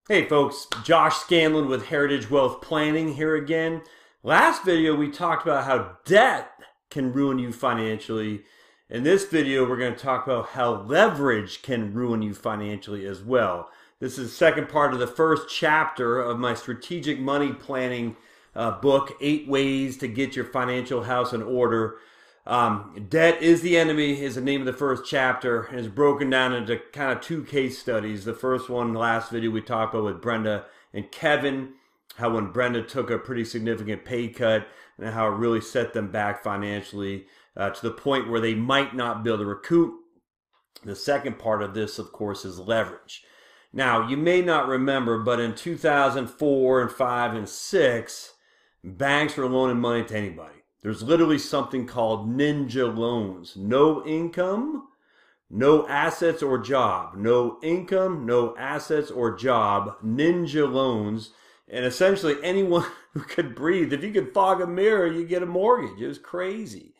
Hey folks, Josh Scanlon with Heritage Wealth Planning here again. Last video we talked about how debt can ruin you financially. In this video we're going to talk about how leverage can ruin you financially as well. This is the second part of the first chapter of my strategic money planning book, 8 Ways to Get Your Financial House in Order. Debt is the Enemy is the name of the first chapter, and it's broken down into kind of 2 case studies. The first one, last video we talked about with Brenda and Kevin, how when Brenda took a pretty significant pay cut and how it really set them back financially to the point where they might not be able to recoup. The second part of this, of course, is leverage. Now, you may not remember, but in 2004 and 5 and 6, banks were loaning money to anybody. There's literally something called ninja loans. No income, no assets or job. No income, no assets or job. Ninja loans. And essentially anyone who could breathe, if you could fog a mirror, you get a mortgage. It was crazy.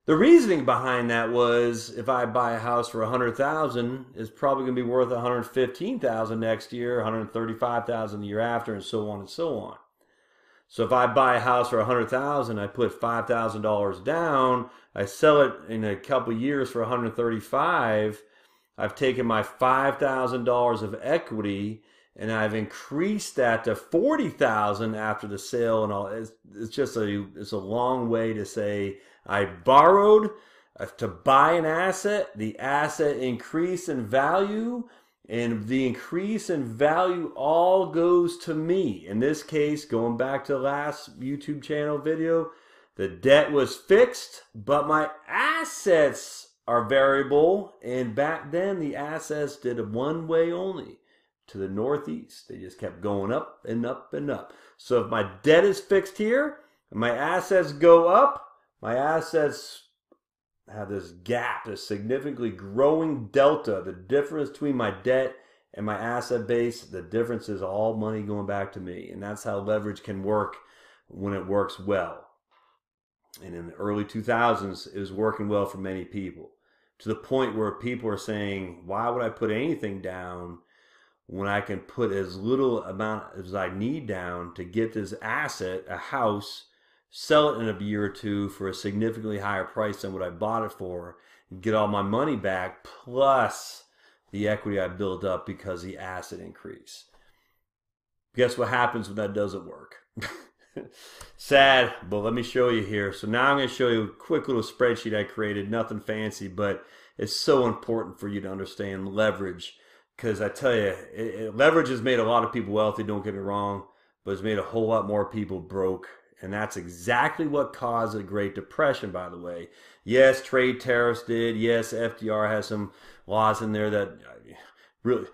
The reasoning behind that was if I buy a house for $100,000, it's probably going to be worth $115,000 next year, $135,000 the year after, and so on and so on. So if I buy a house for $100,000, I put $5,000 down, I sell it in a couple years for $135,000, I've taken my $5,000 of equity and I've increased that to $40,000 after the sale and all. It's just it's a long way to say I borrowed to buy an asset, the asset increased in value, and the increase in value all goes to me. In this case, going back to the last YouTube channel video, the debt was fixed, but my assets are variable. And back then, the assets did one way only, to the northeast. They just kept going up and up and up. So if my debt is fixed here, and my assets go up, my assets have this gap, this significantly growing delta, the difference between my debt and my asset base. The difference is all money going back to me. And that's how leverage can work when it works well. And in the early 2000s, it was working well for many people, to the point where people are saying, why would I put anything down when I can put as little amount as I need down to get this asset, a house, sell it in a year or two for a significantly higher price than what I bought it for, and get all my money back, plus the equity I built up because the asset increase. Guess what happens when that doesn't work? Sad, but let me show you here. So now I'm going to show you a quick little spreadsheet I created, nothing fancy, but it's so important for you to understand leverage, because I tell you, leverage has made a lot of people wealthy, don't get me wrong, but it's made a whole lot more people broke. And that's exactly what caused the Great Depression, by the way. Yes, trade tariffs did. Yes, FDR has some laws in there that really,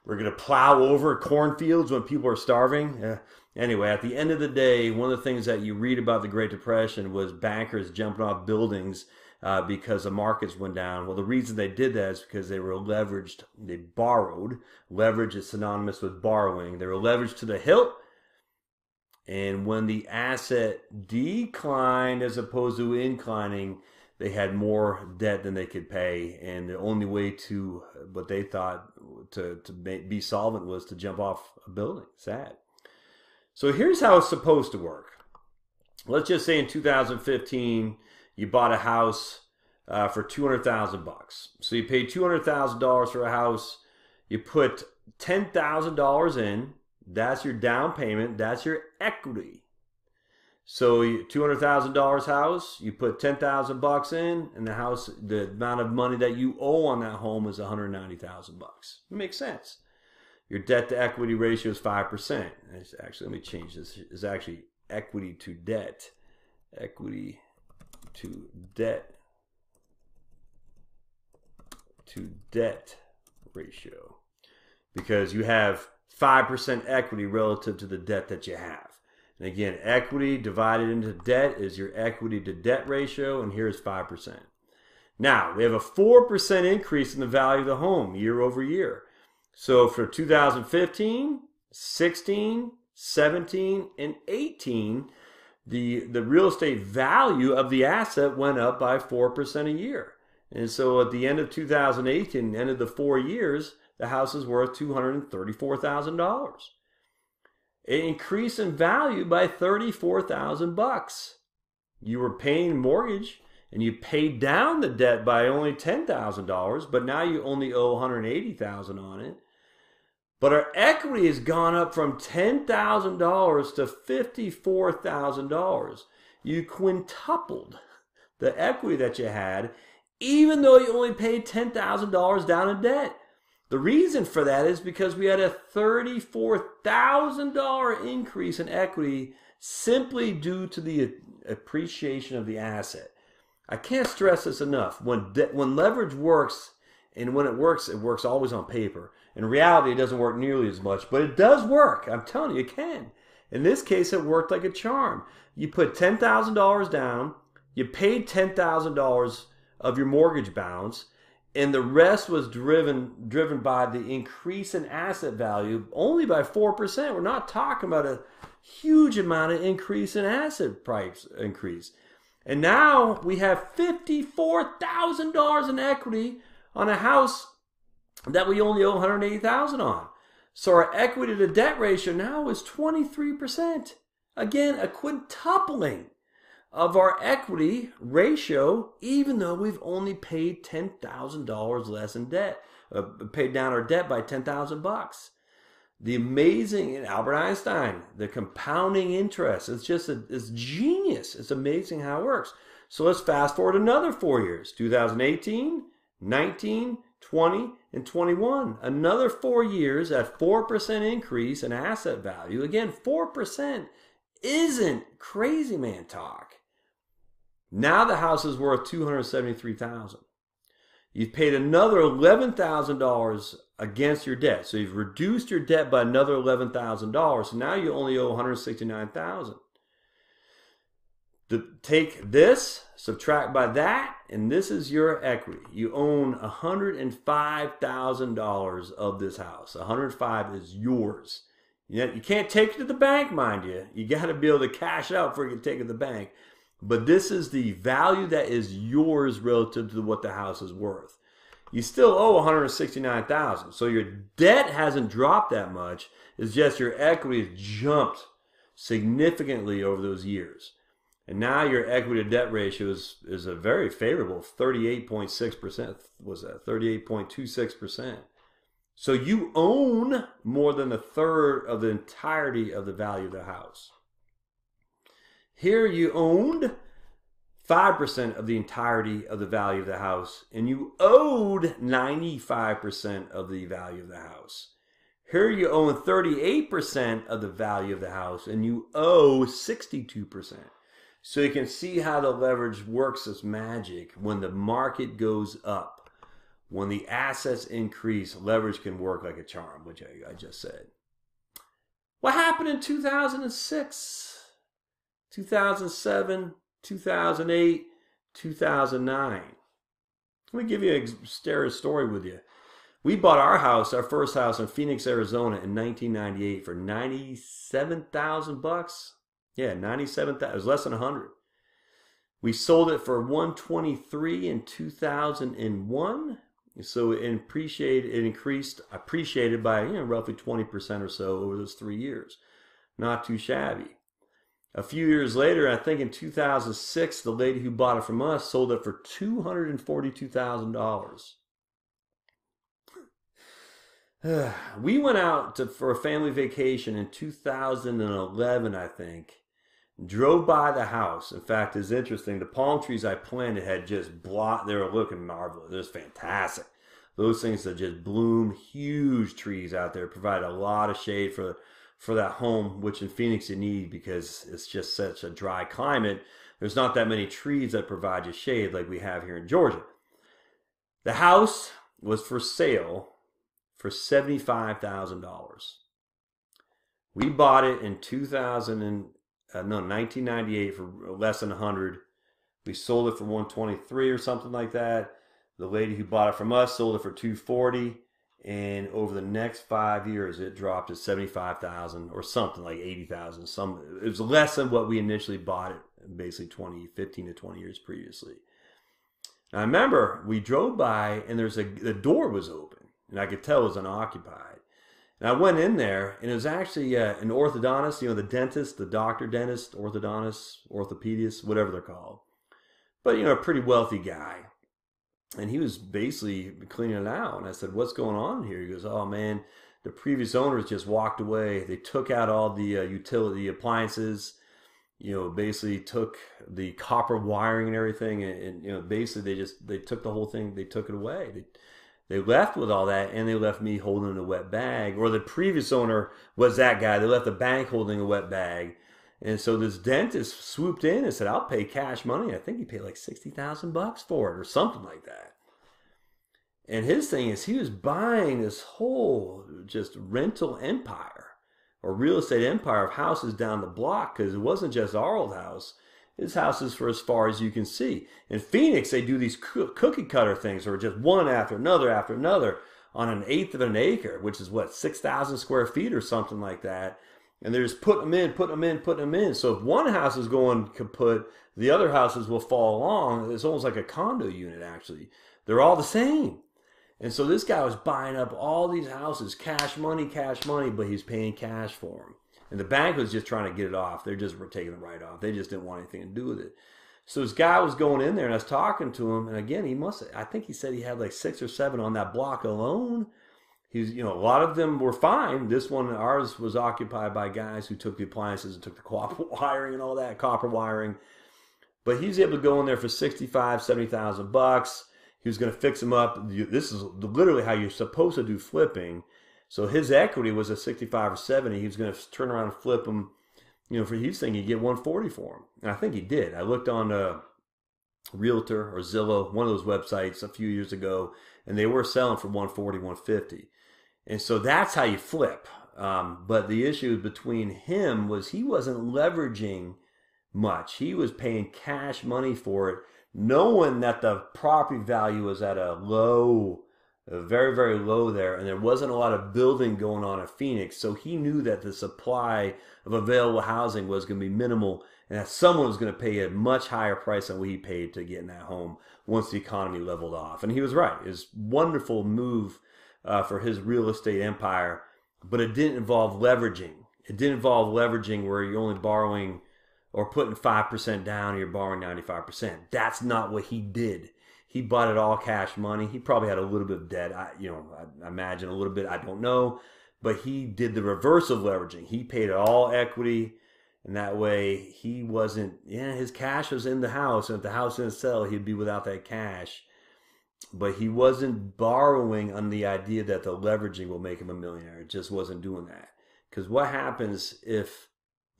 we're going to plow over cornfields when people are starving. Anyway, at the end of the day, one of the things that you read about the Great Depression was bankers jumping off buildings because the markets went down. Well, the reason they did that is because they were leveraged. They borrowed. Leverage is synonymous with borrowing. They were leveraged to the hilt. And when the asset declined as opposed to inclining, they had more debt than they could pay. And the only way to, what they thought to be solvent was to jump off a building. Sad. So here's how it's supposed to work. Let's just say in 2015, you bought a house for $200,000. So you paid $200,000 for a house. You put $10,000 in. That's your down payment. That's your equity. So $200,000 house, you put $10,000 in, and the house, the amount of money that you owe on that home is $190,000. It makes sense. Your debt to equity ratio is 5%. Actually, let me change this. It's actually equity to debt. Equity to debt. To debt ratio. Because you have 5% equity relative to the debt that you have. And again, equity divided into debt is your equity to debt ratio, and here's 5%. Now, we have a 4% increase in the value of the home year over year. So for 2015, 16, 17, and 18, the real estate value of the asset went up by 4% a year. And so at the end of 2018, end of the 4 years, the house is worth $234,000. It increased in value by $34,000. You were paying mortgage and you paid down the debt by only $10,000, but now you only owe $180,000 on it. But our equity has gone up from $10,000 to $54,000. You quintupled the equity that you had, even though you only paid $10,000 down in debt. The reason for that is because we had a $34,000 increase in equity simply due to the appreciation of the asset. I can't stress this enough. When leverage works, and when it works always on paper. In reality, it doesn't work nearly as much, but it does work. I'm telling you, it can. In this case, it worked like a charm. You put $10,000 down, you paid $10,000 of your mortgage balance, and the rest was driven by the increase in asset value only by 4%. We're not talking about a huge amount of increase in asset price increase. And now we have $54,000 in equity on a house that we only owe $180,000 on. So our equity to debt ratio now is 23%. Again, a quintupling of our equity ratio, even though we've only paid $10,000 less in debt, paid down our debt by $10,000. The amazing, and Albert Einstein, the compounding interest, it's genius. It's amazing how it works. So let's fast forward another 4 years, 2018, 19, 20, and 21. Another 4 years at 4% increase in asset value. Again, 4% isn't crazy man talk. Now the house is worth $273,000. You've paid another $11,000 against your debt. So you've reduced your debt by another $11,000. So now you only owe $169,000. To take this, subtract by that, and this is your equity. You own $105,000 of this house. $105,000 is yours. You can't take it to the bank, mind you. You got to be able to cash it out before you can take it to the bank. But this is the value that is yours relative to what the house is worth. You still owe $169,000. So your debt hasn't dropped that much. It's just your equity has jumped significantly over those years. And now your equity to debt ratio is a very favorable 38.6%. Was that 38.26%? So you own more than a third of the entirety of the value of the house. Here you owned 5% of the entirety of the value of the house, and you owed 95% of the value of the house. Here you own 38% of the value of the house, and you owe 62%. So you can see how the leverage works as magic. When the market goes up, when the assets increase, leverage can work like a charm, which I just said. What happened in 2006, 2007, 2008, 2009? Let me give you a story with you. We bought our first house in Phoenix, Arizona in 1998 for $97,000. Yeah, 97,000. It was less than 100. We sold it for $123 in 2001. So it appreciated by roughly 20% or so over those 3 years. Not too shabby. A few years later, I think in 2006, the lady who bought it from us sold it for $242,000. We went out for a family vacation in 2011, I think. Drove by the house. In fact, it's interesting. The palm trees I planted had just they were looking marvelous. It was fantastic. Those things that just bloom, huge trees out there, provide a lot of shade for that home, which in Phoenix you need because it's just such a dry climate. There's not that many trees that provide you shade like we have here in Georgia. The house was for sale for $75,000. We bought it in 1998 for less than 100. We sold it for 123 or something like that. The lady who bought it from us sold it for 240, and over the next 5 years it dropped to 75,000 or something like 80,000. It was less than what we initially bought it, basically 15 to 20 years previously. Now I remember we drove by and the door was open. and I could tell it was unoccupied. And I went in there, and it was actually an orthodontist, the dentist, the doctor, dentist, orthodontist, orthopedist, whatever they're called. But, a pretty wealthy guy. And he was basically cleaning it out. And I said, what's going on here? He goes, oh, man, the previous owners just walked away. They took out all the utility appliances, basically took the copper wiring and everything. And basically they took the whole thing, they took it away. They left with all that, and they left me holding a wet bag. Or the previous owner was that guy. They left the bank holding a wet bag. And so this dentist swooped in and said, I'll pay cash money. I think he paid like $60,000 for it or something like that. And his thing is he was buying this whole just rental empire or real estate empire of houses down the block, because it wasn't just our old house. His house is for as far as you can see. In Phoenix, they do these cookie cutter things, or just one after another on an eighth of an acre, which is what, 6,000 square feet or something like that. And they're just putting them in. So if one house is going kaput, the other houses will fall along. It's almost like a condo unit, actually. They're all the same. And so this guy was buying up all these houses, cash money, but he's paying cash for them. And the bank was just trying to get it off. They just were taking it right off. They just didn't want anything to do with it. So this guy was going in there, and I was talking to him. And again, I think he said he had like 6 or 7 on that block alone. He's, a lot of them were fine. This one, ours, was occupied by guys who took the appliances and took the copper wiring and all that, copper wiring. But he was able to go in there for $65,000, $70,000. He was going to fix them up. This is literally how you're supposed to do flipping. So his equity was at 65 or 70. He was going to turn around and flip them. For he's thinking he'd get 140 for him. And I think he did. I looked on Realtor or Zillow, one of those websites a few years ago, and they were selling for 140, 150. And so that's how you flip. But the issue between him was he wasn't leveraging much. He was paying cash money for it, knowing that the property value was at a low, very, very low there, and there wasn't a lot of building going on in Phoenix. So he knew that the supply of available housing was going to be minimal, and that someone was going to pay a much higher price than what he paid to get in that home once the economy leveled off. And he was right. It was a wonderful move for his real estate empire, but it didn't involve leveraging. It didn't involve leveraging where you're only borrowing or putting 5% down and you're borrowing 95%. That's not what he did. He bought it all cash money. He probably had a little bit of debt. I imagine a little bit. I don't know. But he did the reverse of leveraging. He paid it all equity. And that way he wasn't, his cash was in the house. And if the house didn't sell, he'd be without that cash. But he wasn't borrowing on the idea that the leveraging will make him a millionaire. It just wasn't doing that. Because what happens if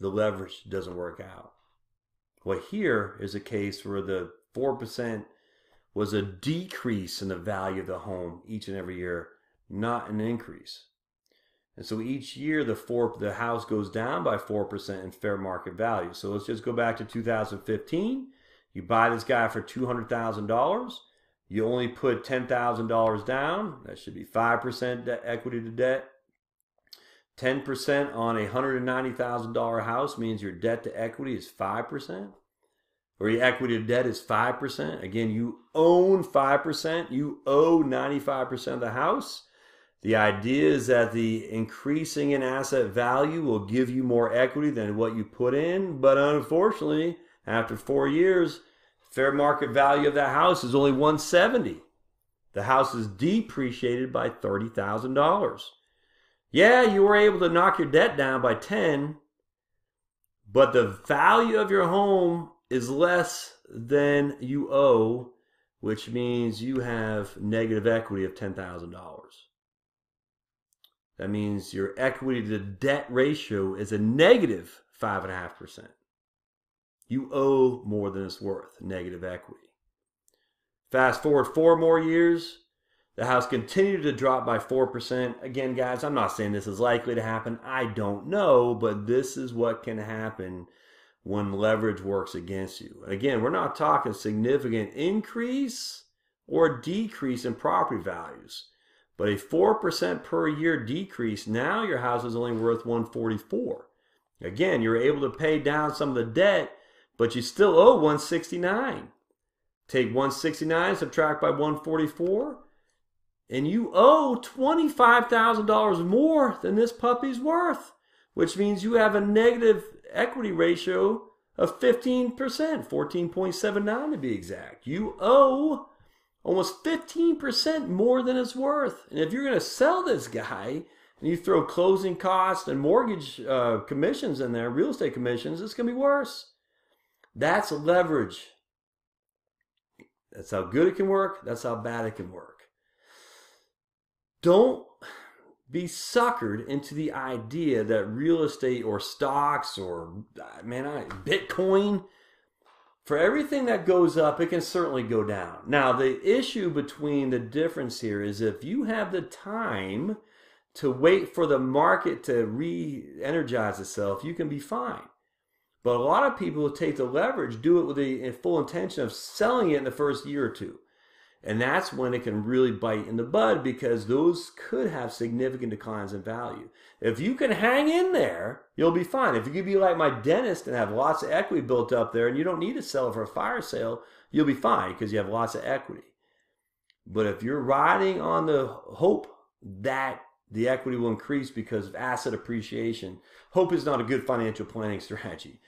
the leverage doesn't work out? Well, here is a case where the 4% was a decrease in the value of the home each and every year, not an increase. And so each year the house goes down by 4% in fair market value. So let's just go back to 2015. You buy this guy for $200,000. You only put $10,000 down. That should be 5% equity to debt. 10% on a $190,000 house means your debt to equity is 5%. Or your equity to debt is 5%. Again, you own 5%. You owe 95% of the house. The idea is that the increasing in asset value will give you more equity than what you put in. But unfortunately, after 4 years, fair market value of that house is only $170,000. The house is depreciated by $30,000. Yeah, you were able to knock your debt down by 10, but the value of your home is less than you owe, which means you have negative equity of $10,000. That means your equity to debt ratio is a negative 5.5%. You owe more than it's worth, negative equity. Fast forward 4 more years, the house continued to drop by 4%. Again, guys, I'm not saying this is likely to happen. I don't know, but this is what can happen when leverage works against you. Again, we're not talking significant increase or decrease in property values, but a 4% per year decrease. Now your house is only worth $144,000. Again, you're able to pay down some of the debt, but you still owe $169,000. Take $169,000, subtract by $144,000. and you owe $25,000 more than this puppy's worth, which means you have a negative equity ratio of 15%, 14.79 to be exact. You owe almost 15% more than it's worth. And if you're going to sell this guy and you throw closing costs and mortgage commissions in there, real estate commissions, it's going to be worse. That's leverage. That's how good it can work. That's how bad it can work. Don't be suckered into the idea that real estate or stocks or, Bitcoin, for everything that goes up, it can certainly go down. Now, the issue between the difference here is if you have the time to wait for the market to re-energize itself, you can be fine. But a lot of people who take the leverage do it with the full intention of selling it in the first year or two. And that's when it can really bite in the bud, because those could have significant declines in value. If you can hang in there, you'll be fine. If you could be like my dentist and have lots of equity built up there and you don't need to sell it for a fire sale, you'll be fine because you have lots of equity. But if you're riding on the hope that the equity will increase because of asset appreciation, hope is not a good financial planning strategy.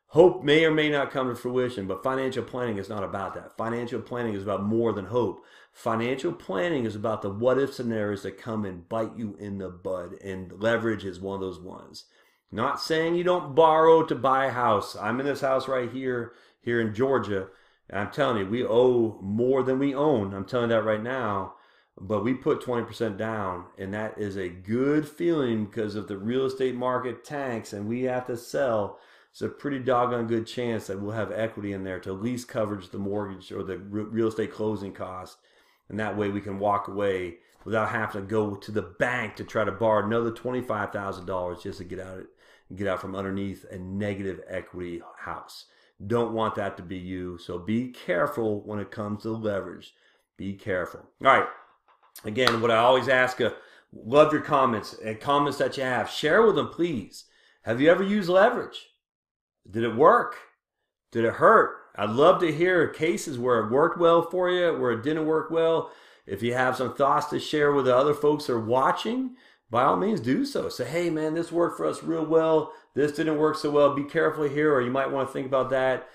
Hope may or may not come to fruition, but financial planning is not about that. Financial planning is about more than hope. Financial planning is about the what-if scenarios that come and bite you in the bud, and leverage is one of those ones. Not saying you don't borrow to buy a house. I'm in this house right here in Georgia, and I'm telling you, we owe more than we own. I'm telling you that right now, but we put 20% down, and that is a good feeling because if the real estate market tanks and we have to sell, it's a pretty doggone good chance that we'll have equity in there to at least coverage the mortgage or the real estate closing cost. And that way we can walk away without having to go to the bank to try to borrow another $25,000 just to get out from underneath a negative equity house. Don't want that to be you. So be careful when it comes to leverage. Be careful. All right. Again, what I always ask, love your comments and comments that you have. Share with them, please. Have you ever used leverage? Did it work? Did it hurt? I'd love to hear cases where it worked well for you, where it didn't work well. If you have some thoughts to share with the other folks that are watching, by all means do so. Say, hey man, this worked for us real well. This didn't work so well. Be careful here, or you might want to think about that.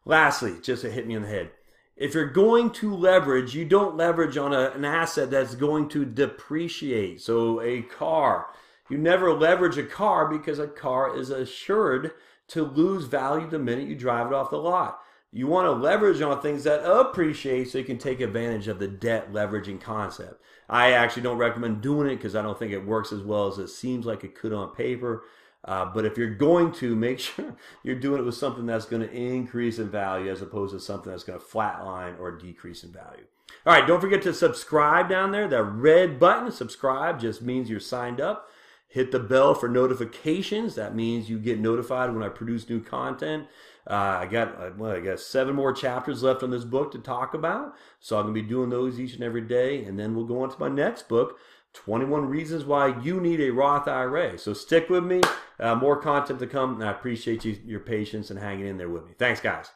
Lastly, just to hit me in the head. If you're going to leverage, you don't leverage on an asset that's going to depreciate. So a car. You never leverage a car because a car is assured to lose value the minute you drive it off the lot. You want to leverage on things that appreciate so you can take advantage of the debt leveraging concept. I actually don't recommend doing it because I don't think it works as well as it seems like it could on paper. But if you're going to, make sure you're doing it with something that's going to increase in value as opposed to something that's going to flatline or decrease in value. All right, don't forget to subscribe down there. That red button, subscribe, just means you're signed up. Hit the bell for notifications. That means you get notified when I produce new content. I got 7 more chapters left on this book to talk about. So I'm going to be doing those each and every day. And then we'll go on to my next book, 21 Reasons Why You Need a Roth IRA. So stick with me. More content to come. And I appreciate your patience and hanging in there with me. Thanks, guys.